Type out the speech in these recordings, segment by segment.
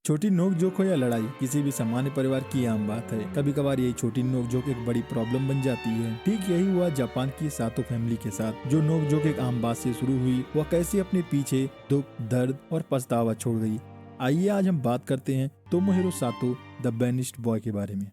छोटी नोक-झोंक हो या लड़ाई, किसी भी सामान्य परिवार की आम बात है। कभी कभार यही छोटी नोक-झोंक एक बड़ी प्रॉब्लम बन जाती है। ठीक यही हुआ जापान की सातो फैमिली के साथ। जो नोक-झोंक एक आम बात से शुरू हुई, वह कैसे अपने पीछे दुख, दर्द और पछतावा छोड़ गई। आइए आज हम बात करते हैं तोमोहिरो सातो द बैनिश्ड बॉय के बारे में।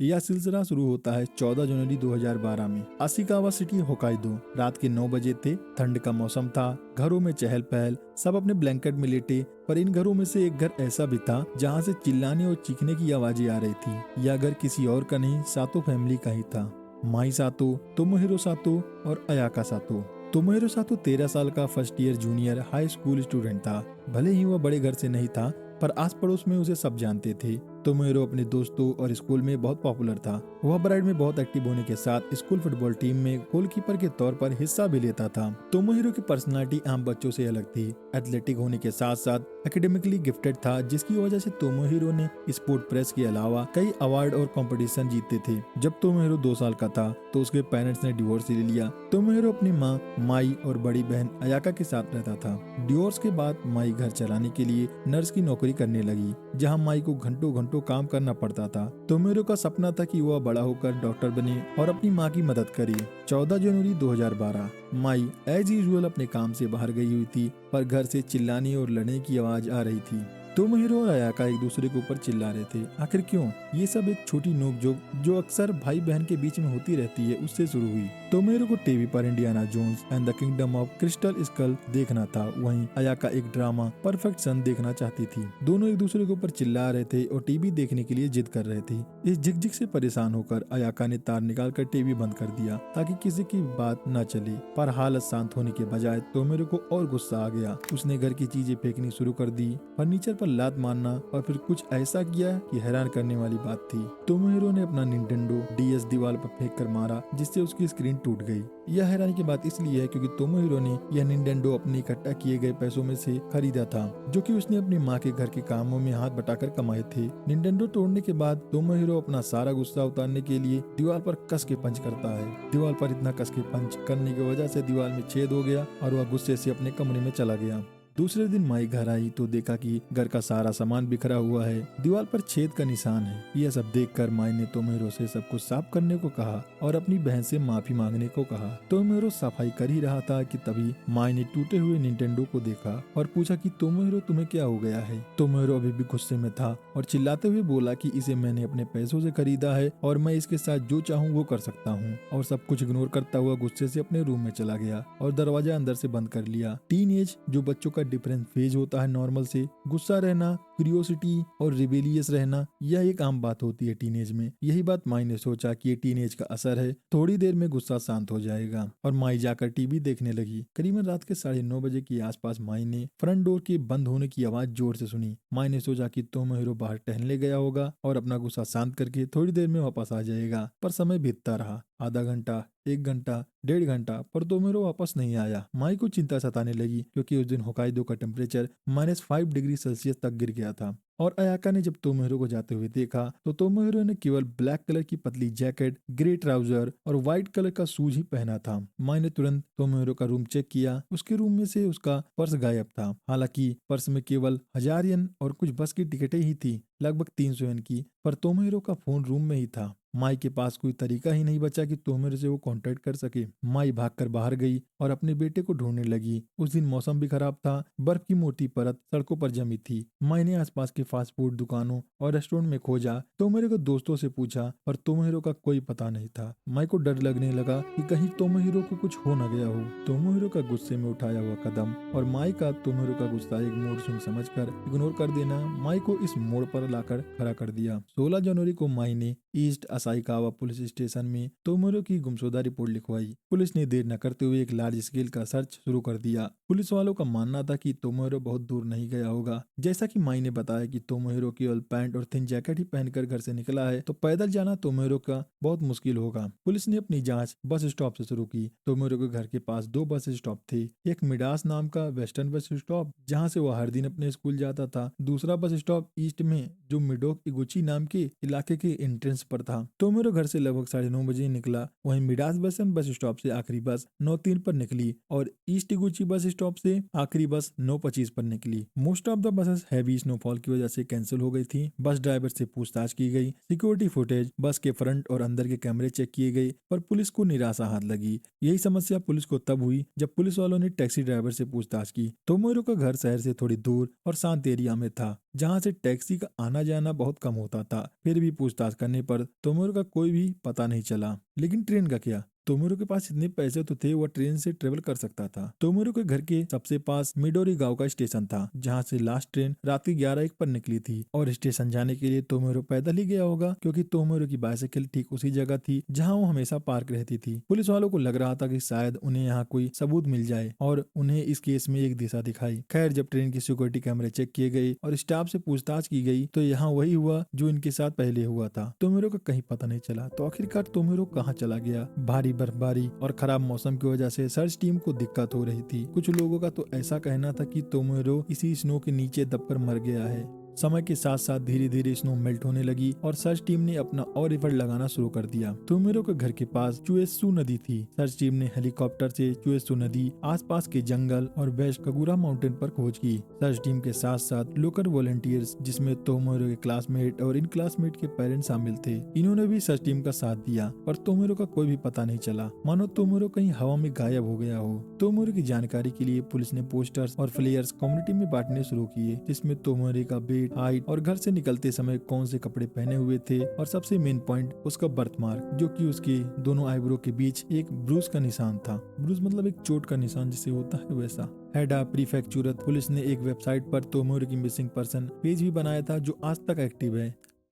यह सिलसिला शुरू होता है 14 जनवरी 2012 में आशिकावा सिटी, होकाइदो। रात के 9 बजे थे, ठंड का मौसम था, घरों में चहल पहल, सब अपने ब्लैंकेट में लेटे। पर इन घरों में से एक घर ऐसा भी था जहां से चिल्लाने और चीखने की आवाजें आ रही थी। यह घर किसी और का नहीं, सातो फैमिली का ही था। माई सातो, तोमोहिरो सातो और अयाका सातो। तोमोहिरो सातो 13 साल का first year junior high school student था। भले ही वह बड़े घर से नहीं था, पर आस पड़ोस में उसे सब जानते थे। तोमोहिरो अपने दोस्तों और स्कूल में बहुत पॉपुलर था। वह परेड में बहुत एक्टिव होने के साथ स्कूल फुटबॉल टीम में गोलकीपर के तौर पर हिस्सा भी लेता था। तोमोहिरो की पर्सनालिटी आम बच्चों से अलग थी। एथलेटिक होने के साथ साथ एकेडमिकली गिफ्टेड था, जिसकी वजह से तोमोहिरो ने स्पोर्ट प्रेस के अलावा कई अवार्ड और कंपटीशन जीते थे। जब तोमोहिरो 2 साल का था तो उसके पेरेंट्स ने डिवोर्स ले लिया। तोमोहिरो अपनी माँ माई और बड़ी बहन अयाका के साथ रहता था। डिवोर्स के बाद माई घर चलाने के लिए नर्स की नौकरी करने लगी, जहाँ माई को घंटों घंटों काम करना पड़ता था। तोमोहिरो का सपना था कि वह बड़ा होकर डॉक्टर बने और अपनी माँ की मदद करे। 14 जनवरी 2012 माई एज यूजुअल अपने काम से बाहर गई हुई थी, पर घर से चिल्लाने और लड़ने की आवाज आ रही थी। तोमोहिरो और अयाका एक दूसरे के ऊपर चिल्ला रहे थे। आखिर क्यों? ये सब एक छोटी नोकझोंक जो अक्सर भाई बहन के बीच में होती रहती है, उससे शुरू हुई। तोमोहिरो को टीवी पर Indiana Jones and the Kingdom of Crystal Skull देखना था, वहीं अयाका एक ड्रामा परफेक्ट सन देखना चाहती थी। दोनों एक दूसरे के ऊपर चिल्ला रहे थे और टीवी देखने के लिए जिद कर रहे थे। इस झिकझिक से परेशान होकर अयाका ने तार निकालकर टीवी बंद कर दिया ताकि किसी की बात न चले। पर हालत शांत होने के बजाय तोमोहिरो को और गुस्सा आ गया। उसने घर की चीजें फेंकनी शुरू कर दी, फर्नीचर पर लात मारना, और फिर कुछ ऐसा किया कि हैरान करने वाली बात थी। तोमोहिरो ने अपना निंटेंडो DS दीवार पर फेंक कर मारा, जिससे उसकी स्क्रीन टूट गई। यह हैरानी की बात इसलिए है क्योंकि तोमोहिरो ने यह निंटेंडो अपने इकट्ठा किए गए पैसों में से खरीदा था, जो कि उसने अपनी माँ के घर के कामों में हाथ बटाकर कमाए थे। निंटेंडो तोड़ने के बाद तोमोहिरो अपना सारा गुस्सा उतारने के लिए दीवार पर कस के पंच करता है। दीवार पर इतना कस के पंच करने की वजह से दीवार में छेद हो गया और वह गुस्से से अपने कमरे में चला गया। दूसरे दिन माई घर आई तो देखा कि घर का सारा सामान बिखरा हुआ है, दीवार पर छेद का निशान है। यह सब देखकर माई ने तोमोहिरो से सब कुछ साफ करने को कहा और अपनी बहन से माफी मांगने को कहा। तोमोहिरो सफाई कर ही रहा था कि तभी माई ने टूटे हुए निंटेंडो को देखा और पूछा कि तोमोहिरो तुम्हें क्या हो गया है। तोमोहिरो अभी भी गुस्से में था और चिल्लाते हुए बोला कि इसे मैंने अपने पैसों से खरीदा है और मैं इसके साथ जो चाहूँ वो कर सकता हूँ, और सब कुछ इग्नोर करता हुआ गुस्से से अपने रूम में चला गया और दरवाजा अंदर से बंद कर लिया। टीन एज जो बच्चों का डिफरेंट फेज होता है नॉर्मल से, गुस्सा रहना, क्यूरियोसिटी और रिबेलियस रहना, यह एक आम बात होती है टीनेज में। यही बात माई ने सोचा कि ये टीनेज का असर है, थोड़ी देर में गुस्सा शांत हो जाएगा, और माई जाकर टीवी देखने लगी। करीबन रात के 9:30 बजे के आसपास माई ने फ्रंट डोर के बंद होने की आवाज जोर से सुनी। माई ने सोचा कि तोमोहिरो बाहर टहलने गया होगा और अपना गुस्सा शांत करके थोड़ी देर में वापस आ जाएगा। पर समय बीतता रहा, आधा घंटा, 1 घंटा, 1.5 घंटा, पर तोमोहिरो वापस नहीं आया। माई को चिंता सताने लगी क्योंकि उस दिन होकाइदो का टेम्परेचर -5 डिग्री सेल्सियस तक गिर गया था। और अयाका ने जब तोमोहिरो को जाते हुए देखा तो तोमोहिरो ने केवल ब्लैक कलर की पतली जैकेट, ग्रे ट्राउजर और व्हाइट कलर का शूज ही पहना था। माई ने तुरंत तोमोहिरो का रूम चेक किया। उसके रूम में से उसका पर्स गायब था। हालांकि पर्स में केवल 1000 येन और कुछ बस की टिकटें ही थी, लगभग 300 येन की, पर तोमोहिरो का फोन रूम में ही था। माई के पास कोई तरीका ही नहीं बचा कि तोमोहिरो से वो कांटेक्ट कर सके। माई भागकर बाहर गई और अपने बेटे को ढूंढने लगी। उस दिन मौसम भी खराब था, बर्फ की मोटी परत सड़कों पर जमी थी। माई ने आसपास के फास्ट फूड दुकानों और रेस्टोरेंट में खोजा, तोमोहिरो को दोस्तों से पूछा, पर तोमोहिरो का कोई पता नहीं था। माई को डर लगने लगा कि कहीं तोमोहिरो को कुछ हो न गया हो। तोमोहिरो का गुस्से में उठाया हुआ कदम और माई का तोमोहिरो का गुस्सा एक मूड स्विंग समझकर इग्नोर कर देना माई को इस मोड़ पर लाकर खड़ा कर दिया। 16 जनवरी को माई ने ईस्ट असाइकावा पुलिस स्टेशन में तोमोहिरो की गुमशुदा रिपोर्ट लिखवाई। पुलिस ने देर न करते हुए एक लार्ज स्केल का सर्च शुरू कर दिया। पुलिस वालों का मानना था कि तोमोहिरो बहुत दूर नहीं गया होगा। जैसा कि माई ने बताया कि तोमोहिरो केवल पैंट और थिन जैकेट ही पहनकर घर से निकला है, तो पैदल जाना तोमोहिरो का बहुत मुश्किल होगा। पुलिस ने अपनी जांच बस स्टॉप से शुरू की। तोमोहिरो के घर के पास 2 बस स्टॉप थे। एक मिडास नाम का वेस्टर्न बस स्टॉप, जहाँ से वह हर दिन अपने स्कूल जाता था। दूसरा बस स्टॉप ईस्ट में जो मिडोक इगुची नाम के इलाके के एंट्रेंस पर था। तोमोरो घर से लगभग 9:30 बजे निकला। वहीं मिडास बसन बस स्टॉप से आखिरी बस 9:03 पर निकली और ईस्ट इगुची बस स्टॉप से आखिरी बस 9:25 पर निकली। Most of the buses heavy snowfall की वजह से कैंसिल हो गई थी। बस ड्राइवर से पूछताछ की गई, सिक्योरिटी फुटेज, बस के फ्रंट और अंदर के कैमरे चेक किए गए, पर पुलिस को निराशा हाथ लगी। यही समस्या पुलिस को तब हुई जब पुलिस वालों ने टैक्सी ड्राइवर से पूछताछ की। तोमोरो का घर शहर से थोड़ी दूर और शांत एरिया में था, जहां से टैक्सी का आना जाना बहुत कम होता था। फिर भी पूछताछ करने पर तोमोरो का कोई भी पता नहीं चला। लेकिन ट्रेन का क्या? तोमोरो के पास इतने पैसे तो थे, वह ट्रेन से ट्रेवल कर सकता था। तोमोरो के घर के सबसे पास मिडोरी गांव का स्टेशन था, जहां से लास्ट ट्रेन रात के 11:01 पर निकली थी। और स्टेशन जाने के लिए तोमोरो पैदल ही गया होगा, क्योंकि तोमोरो की बाइसाइकिल ठीक उसी जगह थी जहां वो हमेशा पार्क रहती थी। पुलिस वालों को लग रहा था कि शायद उन्हें यहाँ कोई सबूत मिल जाए और उन्हें इस केस में एक दिशा दिखाई। खैर, जब ट्रेन की सिक्योरिटी कैमरे चेक किए गए और स्टाफ से पूछताछ की गई तो यहाँ वही हुआ जो इनके साथ पहले हुआ था। तोमोरो का कहीं पता नहीं चला। तो आखिरकार तोमोरो कहाँ चला गया? भारी बर्फबारी और खराब मौसम की वजह से सर्च टीम को दिक्कत हो रही थी। कुछ लोगों का तो ऐसा कहना था कि तोमोरो इसी स्नो के नीचे दबकर मर गया है। समय के साथ साथ धीरे धीरे स्नो मेल्ट होने लगी और सर्च टीम ने अपना और एफर्ट लगाना शुरू कर दिया। तोमोरो के घर के पास चुएसू नदी थी। सर्च टीम ने हेलीकॉप्टर से चुएसू नदी, आसपास के जंगल और वेस्ट कगुरा माउंटेन पर खोज की। सर्च टीम के साथ साथ लोकल वॉलंटियर्स, जिसमें तोमोरो के क्लासमेट और इन क्लासमेट के पेरेंट्स शामिल थे, इन्होंने भी सर्च टीम का साथ दिया। पर तोमोरो का कोई भी पता नहीं चला, मानो तोमोरो कहीं हवा में गायब हो गया हो। तोमोरो की जानकारी के लिए पुलिस ने पोस्टर्स और फ्लेयर्स कम्युनिटी में बांटने शुरू किए, जिसमें तोमोरो का वेट, हाइट और घर से निकलते समय कौन से कपड़े पहने हुए थे, और सबसे मेन पॉइंट उसका बर्थ मार्क, जो कि उसके दोनों आईब्रो के बीच एक ब्रूस का निशान था। ब्रूस मतलब एक चोट का निशान जिसे होता है वैसा। हेडा प्रीफेक्चुरत पुलिस ने एक वेबसाइट पर तोमोरो की मिसिंग पर्सन पेज भी बनाया था, जो आज तक एक्टिव है।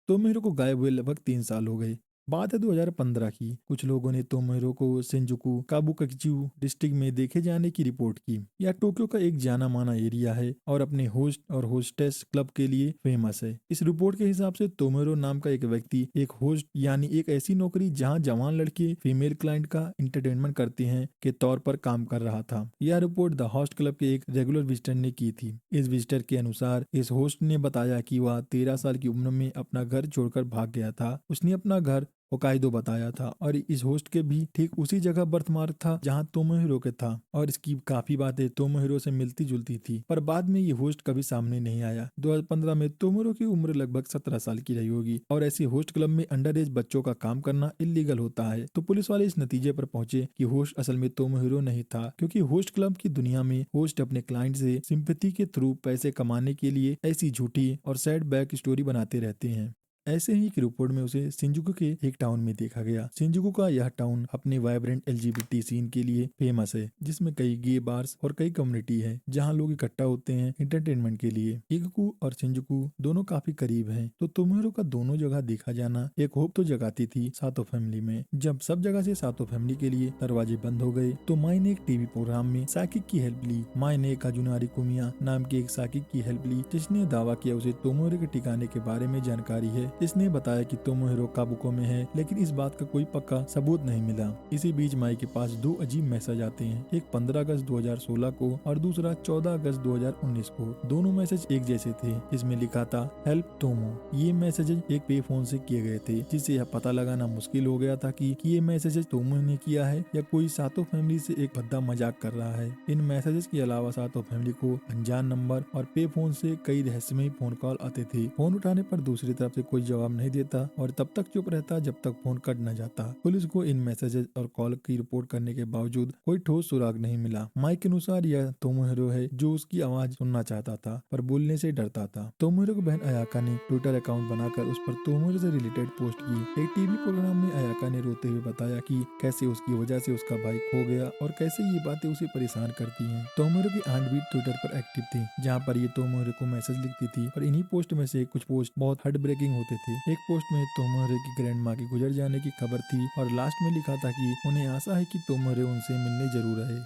तोमोरो को गायब हुए लगभग 3 साल हो गए। बात है 2015 की। कुछ लोगों ने तोमोरो को शिंजुकू काबुकाचू डिस्ट्रिक्ट में देखे जाने की रिपोर्ट की। यह टोक्यो का एक जाना माना एरिया है और अपने होस्ट और होस्टेस क्लब के लिए फेमस है। इस रिपोर्ट के हिसाब से तोमोरो नाम का एक व्यक्ति एक होस्ट, यानी एक ऐसी नौकरी जहां जवान लड़के फीमेल क्लाइंट का एंटरटेनमेंट करते हैं, के तौर पर काम कर रहा था। यह रिपोर्ट द होस्ट क्लब के एक रेगुलर विजिटर ने की थी। इस विजिटर के अनुसार इस होस्ट ने बताया कि वह 13 साल की उम्र में अपना घर छोड़कर भाग गया था। उसने अपना घर होकाइदो बताया था और इस होस्ट के भी ठीक उसी जगह बर्थ मार्क था जहां तोमोहिरो के था, और इसकी काफी बातें तोमोहिरो से मिलती जुलती थी। पर बाद में ये होस्ट कभी सामने नहीं आया। 2015 में तोमोहिरो की उम्र लगभग 17 साल की रही होगी और ऐसी होस्ट क्लब में अंडर एज बच्चों का काम करना इलीगल होता है। तो पुलिस वाले इस नतीजे पर पहुंचे कि होस्ट असल में तोमोहिरो नहीं था, क्योंकि होस्ट क्लब की दुनिया में होस्ट अपने क्लाइंट से सिंपैथी के थ्रू पैसे कमाने के लिए ऐसी झूठी और सैड बैक स्टोरी बनाते रहते हैं। ऐसे ही एक रिपोर्ट में उसे शिंजुकू के एक टाउन में देखा गया। शिंजुकू का यह टाउन अपने वाइब्रेंट एलजीबीटी सीन के लिए फेमस है, जिसमें कई गे बार्स और कई कम्युनिटी है जहां लोग इकट्ठा होते हैं एंटरटेनमेंट के लिए। इगुकू और शिंजुकू दोनों काफी करीब हैं, तो तोमोहिरो का दोनों जगह देखा जाना एक होप तो जगाती थी सातो फैमिली में। जब सब जगह से सातो फैमिली के लिए दरवाजे बंद हो गए तो माई ने एक टीवी प्रोग्राम में साकिक की हेल्प ली। माई ने काजुनारी कुमिया नाम के एक साकिक की हेल्प ली, जिसने दावा किया उसे तोमोहिरो के ठिकाने के बारे में जानकारी है। इसने बताया कि तोमोहिरो काबुको में है, लेकिन इस बात का कोई पक्का सबूत नहीं मिला। इसी बीच माई के पास 2 अजीब मैसेज आते हैं, एक 15 अगस्त 2016 को और दूसरा 14 अगस्त 2019 को। दोनों मैसेज एक जैसे थे, इसमें लिखा था हेल्प तोमो। ये मैसेज एक पे फोन से किए गए थे, जिससे यह पता लगाना मुश्किल हो गया था कि ये मैसेज तोमो ने किया है या कोई सातो फैमिली से एक भद्दा मजाक कर रहा है। इन मैसेजेस के अलावा सातो फैमिली को अनजान नंबर और पे फोन से कई रहस्यमयी फोन कॉल आते थे। फोन उठाने पर दूसरी तरफ से कोई जवाब नहीं देता और तब तक चुप रहता जब तक फोन कट न जाता। पुलिस को इन मैसेजेस और कॉल की रिपोर्ट करने के बावजूद कोई ठोस सुराग नहीं मिला। माइक के अनुसार यह तोमोहिरो है जो उसकी आवाज सुनना चाहता था पर बोलने से डरता था। तोमोहिरो की बहन अयाका ने ट्विटर अकाउंट बनाकर उस पर तोमोहिरो से रिलेटेड पोस्ट की। एक टीवी प्रोग्राम में अयाका ने रोते हुए बताया कि कैसे उसकी वजह से उसका भाई खो गया और कैसे ये बातें उसे परेशान करती हैं। तोमोहिरो की आंट भी ट्विटर पर एक्टिव थी, जहाँ पर ये तोमोहिरो को मैसेज लिखती थी और इन्हीं पोस्ट में से कुछ पोस्ट बहुत हार्ट ब्रेकिंग होते थे। एक पोस्ट में तोमोहिरो की ग्रैंड माँ के गुजर जाने की खबर थी और लास्ट में लिखा था कि उन्हें आशा है कि तोमोहिरो उनसे मिलने जरूर आए।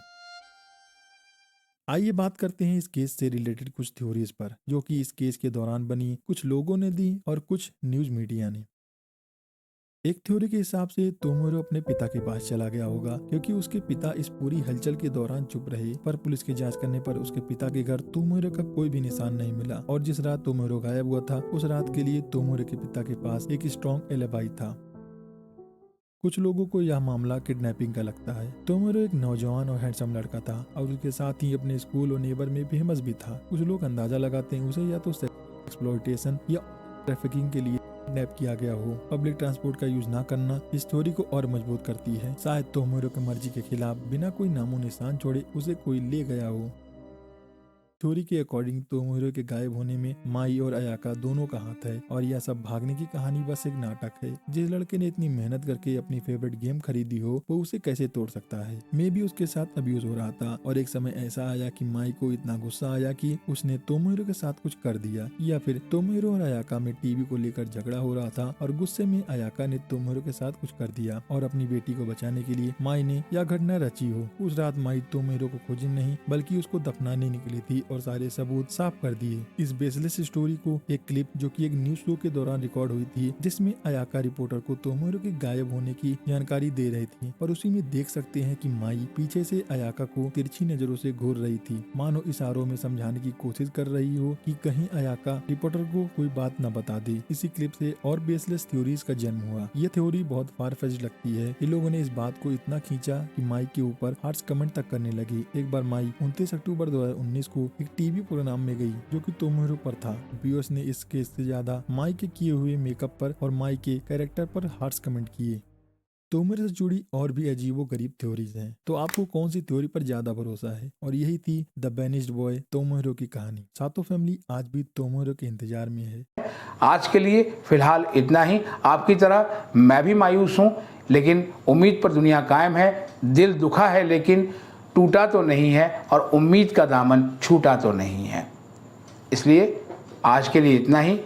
आइए बात करते हैं इस केस से रिलेटेड कुछ थ्योरीज पर, जो कि इस केस के दौरान बनी, कुछ लोगों ने दी और कुछ न्यूज मीडिया ने। एक थ्योरी के हिसाब से तोमोरो अपने पिता के पास चला गया होगा, क्योंकि उसके पिता इस पूरी हलचल के दौरान चुप रहे। पर पुलिस की जांच करने पर उसके पिता के घर तोमोरो का कोई भी निशान नहीं मिला, और जिस रात तोमोरो गायब हुआ था उस रात के लिए तोमोरो के पिता के पास एक स्ट्रॉन्ग एलिबाई था। कुछ लोगों को यह मामला किडनैपिंग का लगता है। तोमोरो एक नौजवान और हैंडसम लड़का था और उसके साथ ही अपने स्कूल और नेबर में फेमस भी था। कुछ लोग अंदाजा लगाते हैं उसे या तो एक्सप्लॉयटेशन या ट्रैफिकिंग के लिए किडनैप किया गया हो। पब्लिक ट्रांसपोर्ट का यूज न करना इस थ्योरी को और मजबूत करती है। शायद तोमोरो की मर्जी के खिलाफ बिना कोई नामो निशान छोड़े उसे कोई ले गया हो। थ्योरी के अकॉर्डिंग तोमोरो के गायब होने में माई और अयाका दोनों का हाथ है, और यह सब भागने की कहानी बस एक नाटक है। जिस लड़के ने इतनी मेहनत करके अपनी फेवरेट गेम खरीदी हो वो उसे कैसे तोड़ सकता है। मे भी उसके साथ अब्यूज हो रहा था, और एक समय ऐसा आया कि माई को इतना गुस्सा आया कि उसने तोमोरो के साथ कुछ कर दिया, या फिर तोमोरो और अयाका में टीवी को लेकर झगड़ा हो रहा था और गुस्से में अयाका ने तोमोरो के साथ कुछ कर दिया, और अपनी बेटी को बचाने के लिए माई ने यह घटना रची हो। उस रात माई तोमोरो को खोजने नहीं बल्कि उसको दफनाने निकली थी और सारे सबूत साफ कर दिए। इस बेसलेस स्टोरी को एक क्लिप जो कि एक न्यूज शो के दौरान रिकॉर्ड हुई थी, जिसमें अयाका रिपोर्टर को तोमोरो के गायब होने की जानकारी दे रही थी, और उसी में देख सकते हैं कि माई पीछे से अयाका को तिरछी नजरों से घूर रही थी, मानो इशारों में समझाने की कोशिश कर रही हो कि कहीं अयाका रिपोर्टर को कोई बात न बता दे। इसी क्लिप से और बेसलेस थ्योरीज का जन्म हुआ। ये थ्योरी बहुत फार-फेच्ड लगती है कि लोगों ने इस बात को इतना खींचा कि माई के ऊपर हार्श कमेंट तक करने लगे। एक बार माई 29 अक्टूबर 2019 को एक टीवी प्रोग्राम में गई जो कि तोमोरो पर था। व्यूअर्स ने इस केस से ज्यादा माई के किए हुए मेकअप पर और माई के कैरेक्टर पर हार्श कमेंट किए। तोमोरो से जुड़ी और भी अजीबो गरीब थ्योरीज हैं, तो आपको कौन सी थ्योरी पर ज्यादा भरोसा है? और यही थी द बैनिश्ड बॉय तोमोरो की कहानी। सातो फैमिली आज भी तोमोरो के इंतजार में है। आज के लिए फिलहाल इतना ही। आपकी तरह मैं भी मायूस हूँ, लेकिन उम्मीद पर दुनिया कायम है। दिल दुखा है लेकिन टूटा तो नहीं है, और उम्मीद का दामन छूटा तो नहीं है। इसलिए आज के लिए इतना ही।